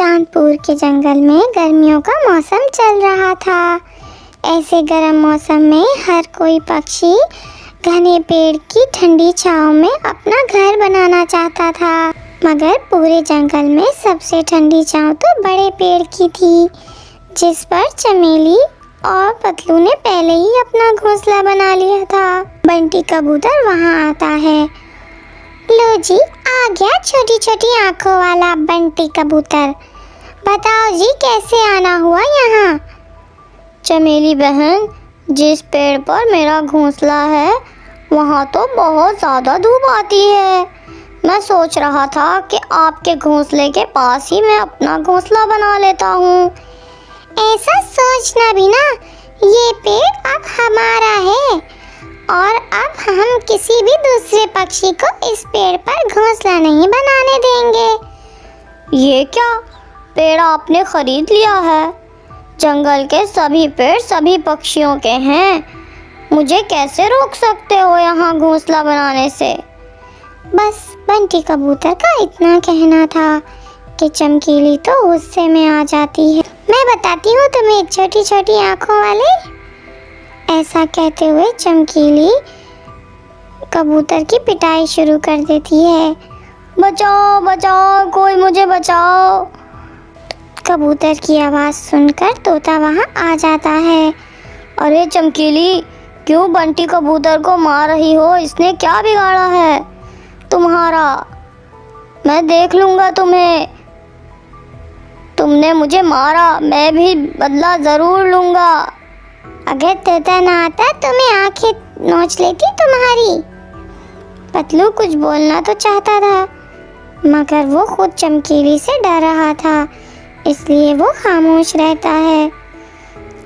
चांदपुर के जंगल में गर्मियों का मौसम चल रहा था। ऐसे गर्म मौसम में हर कोई पक्षी घने पेड़ की ठंडी छांव में अपना घर बनाना चाहता था, मगर पूरे जंगल में सबसे ठंडी छांव तो बड़े पेड़ की थी, जिस पर चमेली और पतलू ने पहले ही अपना घोंसला बना लिया था। बंटी कबूतर वहां आता है। लो जी, आ गया छोटी छोटी आंखों वाला बंटी कबूतर। बताओ जी, कैसे आना हुआ यहाँ? चमेली बहन, जिस पेड़ पर मेरा घोंसला है वहाँ तो बहुत ज़्यादा धूप आती है। मैं सोच रहा था कि आपके घोंसले के पास ही मैं अपना घोंसला बना लेता हूँ। ऐसा सोचना भी ना, ये पेड़ अब हमारा है और अब हम किसी भी दूसरे पक्षी को इस पेड़ पर घोंसला नहीं बनाने देंगे। ये क्या, पेड़ आपने खरीद लिया है? जंगल के सभी पेड़ सभी पक्षियों के हैं, मुझे कैसे रोक सकते हो यहाँ घोंसला बनाने से? बस बंटी कबूतर का इतना कहना था कि चमकीली तो गुस्से में आ जाती है। मैं बताती हूँ तुम्हें छोटी छोटी आंखों वाले। ऐसा कहते हुए चमकीली कबूतर की पिटाई शुरू कर देती है। बचाओ बचाओ, कोई मुझे बचाओ। कबूतर की आवाज़ सुनकर तोता वहां आ जाता है। अरे चमकीली, क्यों बंटी कबूतर को मार रही हो? इसने क्या बिगाड़ा है तुम्हारा? मैं देख लूँगा तुम्हें। तुमने मुझे मारा, मैं भी बदला ज़रूर लूँगा। अगर तोता ना आता तो मैं आंखें नोच लेती तुम्हारी। पतलू कुछ बोलना तो चाहता था, मगर वो खुद चमकीली से डर रहा था, इसलिए वो खामोश रहता है।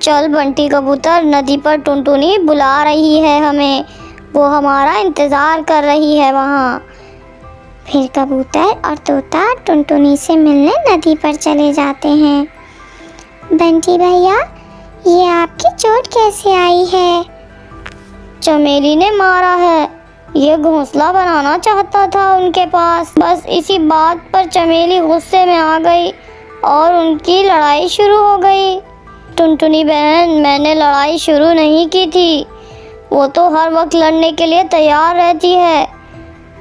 चल बंटी कबूतर, नदी पर टुनटुनी बुला रही है हमें, वो हमारा इंतज़ार कर रही है वहाँ। फिर कबूतर और तोता टुनटुनी से मिलने नदी पर चले जाते हैं। बंटी भैया, ये आपकी चोट कैसे आई है? चमेली ने मारा है, ये घोंसला बनाना चाहता था उनके पास। बस इसी बात पर चमेली गुस्से में आ गई और उनकी लड़ाई शुरू हो गई। टुनटुनी बहन, मैंने लड़ाई शुरू नहीं की थी, वो तो हर वक्त लड़ने के लिए तैयार रहती है,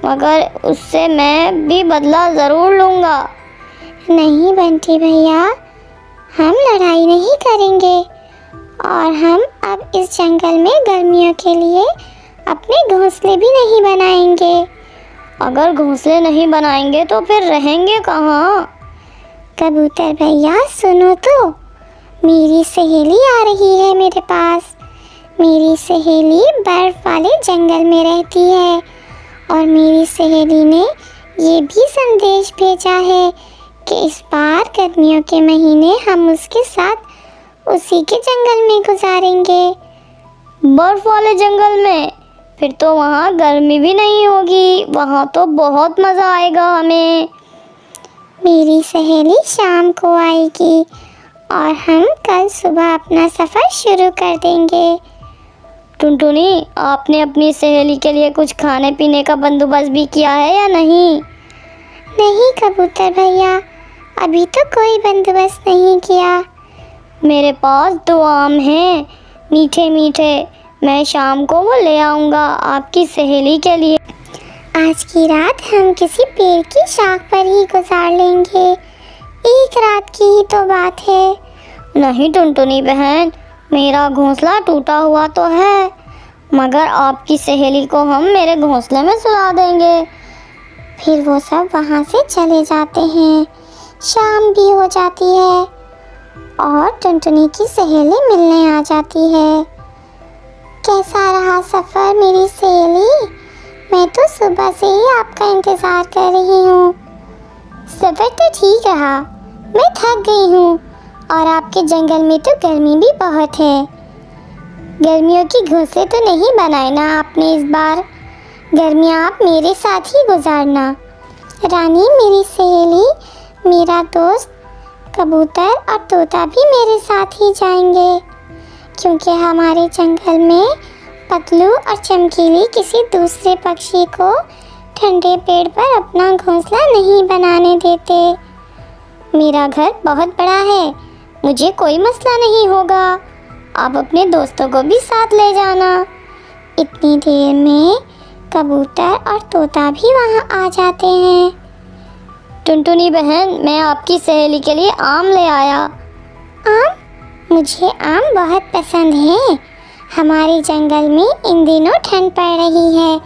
मगर उससे मैं भी बदला ज़रूर लूँगा। नहीं बंटी भैया, हम लड़ाई नहीं करेंगे और हम अब इस जंगल में गर्मियों के लिए अपने घोंसले भी नहीं बनाएंगे। अगर घोंसले नहीं बनाएंगे तो फिर रहेंगे कहाँ? कबूतर भैया सुनो तो, मेरी सहेली आ रही है मेरे पास। मेरी सहेली बर्फ वाले जंगल में रहती है और मेरी सहेली ने ये भी संदेश भेजा है कि इस बार गर्मियों के महीने हम उसके साथ उसी के जंगल में गुजारेंगे। बर्फ वाले जंगल में? फिर तो वहाँ गर्मी भी नहीं होगी, वहाँ तो बहुत मज़ा आएगा हमें। मेरी सहेली शाम को आएगी और हम कल सुबह अपना सफ़र शुरू कर देंगे। टुनटुनी, आपने अपनी सहेली के लिए कुछ खाने पीने का बंदोबस्त भी किया है या नहीं? नहीं कबूतर भैया, अभी तो कोई बंदोबस्त नहीं किया। मेरे पास 2 आम हैं, मीठे मीठे, मैं शाम को वो ले आऊँगा आपकी सहेली के लिए। आज की रात हम किसी पेड़ की शाख पर ही गुजार लेंगे, एक रात की ही तो बात है। नहीं टुनटुनी बहन, मेरा घोंसला टूटा हुआ तो है, मगर आपकी सहेली को हम मेरे घोंसले में सुला देंगे। फिर वो सब वहाँ से चले जाते हैं। शाम भी हो जाती है और टुनटुनी की सहेली मिलने आ जाती है। कैसा रहा सफ़र मेरी सहेली? मैं तो सुबह से ही आपका इंतज़ार कर रही हूँ। सफ़र तो ठीक रहा, मैं थक गई हूँ और आपके जंगल में तो गर्मी भी बहुत है। गर्मियों की घोंसले तो नहीं बनाए ना आपने इस बार? गर्मियाँ आप मेरे साथ ही गुजारना। रानी मेरी सहेली, मेरा दोस्त कबूतर और तोता भी मेरे साथ ही जाएंगे, क्योंकि हमारे जंगल में पतलू और चमकीली किसी दूसरे पक्षी को ठंडे पेड़ पर अपना घोंसला नहीं बनाने देते। मेरा घर बहुत बड़ा है, मुझे कोई मसला नहीं होगा। आप अपने दोस्तों को भी साथ ले जाना। इतनी देर में कबूतर और तोता भी वहाँ आ जाते हैं। टुनटुनी बहन, मैं आपकी सहेली के लिए आम ले आया। आम? मुझे आम बहुत पसंद है। हमारे जंगल में इन दिनों ठंड पड़ रही है,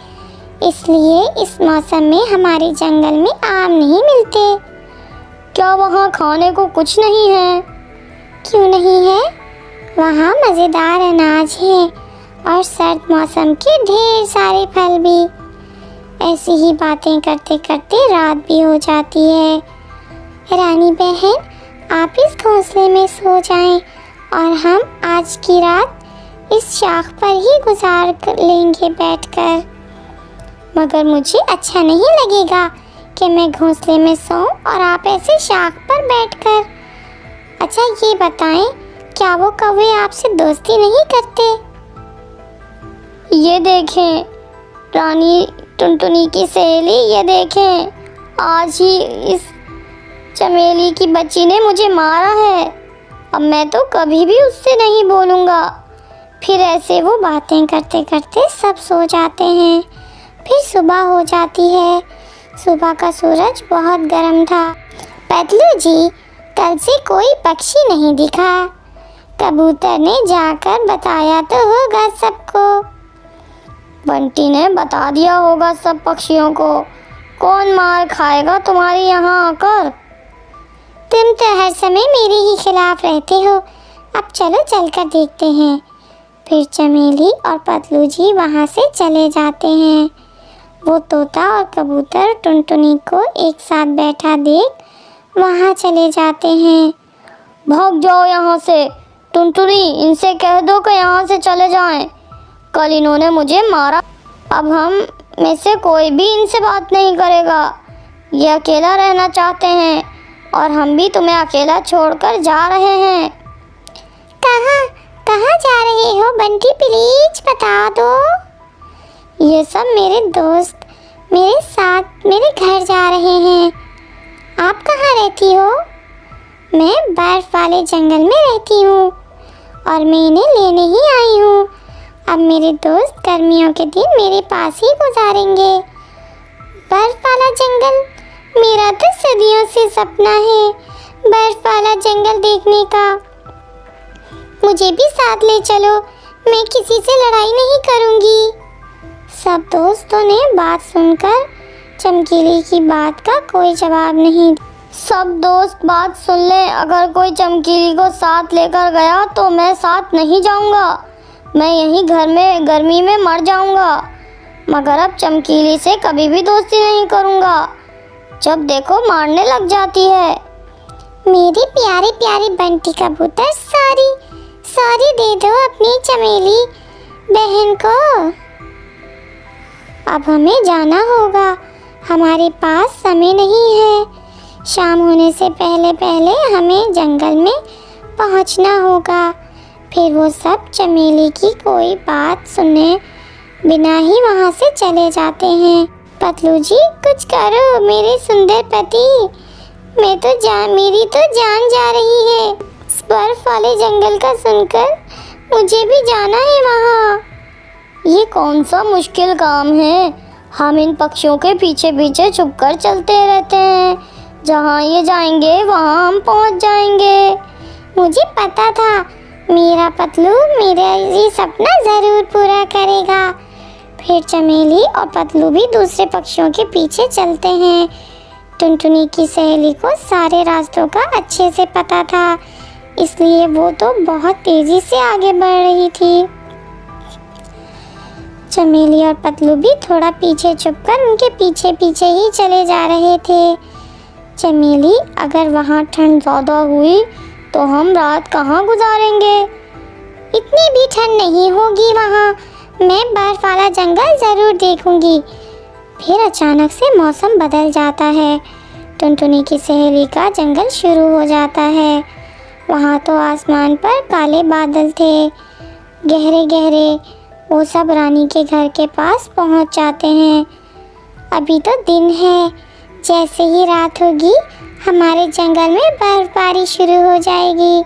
इसलिए इस मौसम में हमारे जंगल में आम नहीं मिलते। क्या वहाँ खाने को कुछ नहीं है? क्यों नहीं है? वहाँ मज़ेदार अनाज है और सर्द मौसम के ढेर सारे फल भी। ऐसी ही बातें करते करते रात भी हो जाती है। रानी बहन, आप इस घोंसले में सो जाएं और हम आज की रात इस शाख पर ही गुजार लेंगे बैठकर। मगर मुझे अच्छा नहीं लगेगा कि मैं घोंसले में सोऊं और आप ऐसे शाख पर बैठकर। अच्छा ये बताएं, क्या वो कौवे आपसे दोस्ती नहीं करते? ये देखें रानी टुनटुनी की सहेली, ये देखें, आज ही इस चमेली की बच्ची ने मुझे मारा है। अब मैं तो कभी भी उससे नहीं बोलूँगा। फिर ऐसे वो बातें करते करते सब सो जाते हैं। फिर सुबह हो जाती है। सुबह का सूरज बहुत गर्म था। पतलू जी, कल से कोई पक्षी नहीं दिखा। कबूतर ने जाकर बताया तो होगा सबको। बंटी ने बता दिया होगा सब पक्षियों को। कौन मार खाएगा तुम्हारे यहाँ आकर? तुम तो हर समय मेरे ही खिलाफ रहते हो। अब चलो चलकर देखते हैं। फिर चमेली और पतलू जी वहाँ से चले जाते हैं। वो तोता और कबूतर टुनटुनी को एक साथ बैठा देख वहाँ चले जाते हैं। भाग जाओ यहाँ से। टुनटुनी, इनसे कह दो कि यहाँ से चले जाएं। कल इन्होंने मुझे मारा। अब हम में से कोई भी इनसे बात नहीं करेगा। ये अकेला रहना चाहते हैं और हम भी तुम्हें अकेला छोड़कर जा रहे हैं। कहाँ कहाँ जा रहे हो बंटी, प्लीज बता दो। ये सब मेरे दोस्त मेरे साथ मेरे घर जा रहे हैं। आप कहाँ रहती हो? मैं बर्फ वाले जंगल में रहती हूँ और मैं इन्हें लेने ही आई हूँ। अब मेरे दोस्त गर्मियों के दिन मेरे पास ही गुजारेंगे। बर्फ वाला जंगल, मेरा तो सदियों से सपना है बर्फ वाला जंगल देखने का। मुझे भी साथ ले चलो, मैं किसी से लड़ाई नहीं करूँगी। सब दोस्तों ने बात सुनकर चमकीली की बात का कोई जवाब नहीं। सब दोस्त बात सुन लें। अगर कोई चमकीली को साथ लेकर गया तो मैं साथ नहीं जाऊंगा। मैं यहीं घर में गर्मी में मर जाऊंगा। मगर अब चमकीली से कभी भी दोस्ती नहीं करूंगा। जब देखो मारने लग जाती है। मेरी प्यारी प्यारी बंटी कबूतर, सॉरी दे दो अपनी चमेली बहन को। अब हमें जाना होगा, हमारे पास समय नहीं है। शाम होने से पहले पहले हमें जंगल में पहुंचना होगा। फिर वो सब चमेली की कोई बात सुने बिना ही वहां से चले जाते हैं। पतलू जी, कुछ करो मेरे सुंदर पति। मेरी तो जान जा रही है। इस बर्फ वाले जंगल का सुनकर मुझे भी जाना है वहाँ। ये कौन सा मुश्किल काम है? हम इन पक्षियों के पीछे पीछे छुपकर चलते रहते हैं। जहाँ ये जाएंगे वहाँ हम पहुँच जाएंगे। मुझे पता था मेरा पतलू मेरा ये सपना ज़रूर पूरा करेगा। फिर चमेली और पतलू भी दूसरे पक्षियों के पीछे चलते हैं। टुनटुनी की सहेली को सारे रास्तों का अच्छे से पता था, इसलिए वो तो बहुत तेज़ी से आगे बढ़ रही थी। चमेली और पतलू भी थोड़ा पीछे छुपकर उनके पीछे पीछे ही चले जा रहे थे। चमेली, अगर वहाँ ठंड ज़्यादा हुई तो हम रात कहाँ गुजारेंगे? इतनी भी ठंड नहीं होगी वहाँ। मैं बर्फ वाला जंगल ज़रूर देखूंगी। फिर अचानक से मौसम बदल जाता है। टुनटुनी की सहेली का जंगल शुरू हो जाता है। वहाँ तो आसमान पर काले बादल थे, गहरे गहरे। वो सब रानी के घर के पास पहुँच जाते हैं। अभी तो दिन है, जैसे ही रात होगी हमारे जंगल में बर्फबारी शुरू हो जाएगी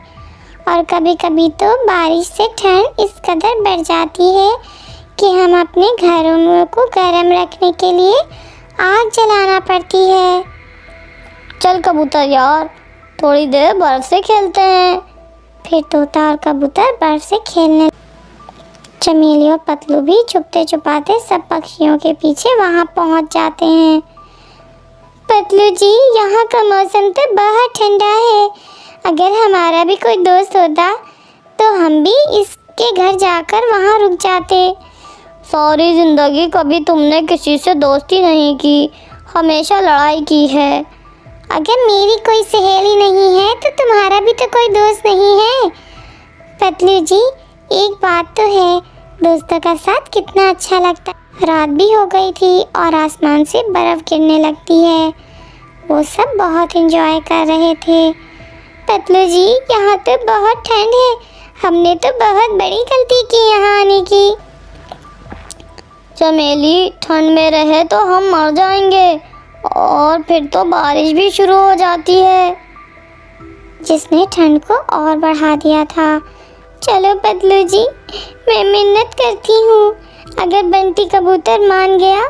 और कभी कभी तो बारिश से ठंड इस कदर बढ़ जाती है कि हम अपने घरों को गर्म रखने के लिए आग जलाना पड़ती है। चल कबूतर यार, थोड़ी देर बर्फ से खेलते हैं। फिर तोता और कबूतर बर्फ से खेलने। चमेली और पतलू भी छुपते छुपाते सब पक्षियों के पीछे वहां पहुंच जाते हैं। पतलू जी, यहाँ का मौसम तो बहुत ठंडा है। अगर हमारा भी कोई दोस्त होता तो हम भी इसके घर जाकर वहाँ रुक जाते। सारी जिंदगी कभी तुमने किसी से दोस्ती नहीं की, हमेशा लड़ाई की है। अगर मेरी कोई सहेली नहीं है तो तुम्हारा भी तो कोई दोस्त नहीं है। पतलू जी, एक बात तो है, दोस्तों का साथ कितना अच्छा लगता है। रात भी हो गई थी और आसमान से बर्फ गिरने लगती है। वो सब बहुत एंजॉय कर रहे थे। पतलू जी, यहाँ तो बहुत ठंड है, हमने तो बहुत बड़ी गलती की यहाँ आने की। चमेली, ठंड में रहे तो हम मर जाएंगे और फिर तो बारिश भी शुरू हो जाती है। जिसने ठंड को और बढ़ा दिया था। चलो पतलू जी, मैं मिन्नत करती हूँ, अगर बंटी कबूतर मान गया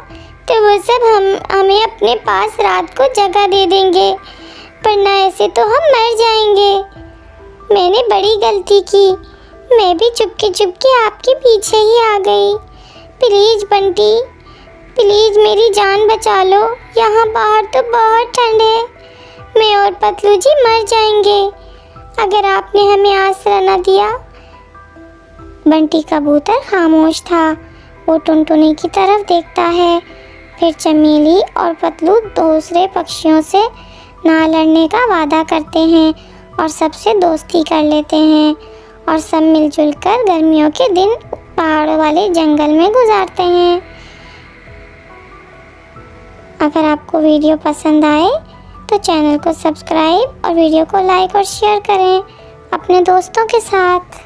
तो वो सब हमें अपने पास रात को जगह दे देंगे, वरना ऐसे तो हम मर जाएंगे। मैंने बड़ी गलती की, मैं भी चुपके आपके पीछे ही आ गई। प्लीज़ बंटी, प्लीज़ मेरी जान बचा लो, यहाँ बाहर तो बहुत ठंड है। मैं और पतलू जी मर जाएंगे अगर आपने हमें आसरा न दिया। बंटी कबूतर खामोश था, वो टुनटुनी की तरफ देखता है। फिर चमेली और पतलू दूसरे पक्षियों से ना लड़ने का वादा करते हैं और सबसे दोस्ती कर लेते हैं और सब मिलजुल कर गर्मियों के दिन पहाड़ों वाले जंगल में गुजारते हैं। अगर आपको वीडियो पसंद आए तो चैनल को सब्सक्राइब और वीडियो को लाइक और शेयर करें अपने दोस्तों के साथ।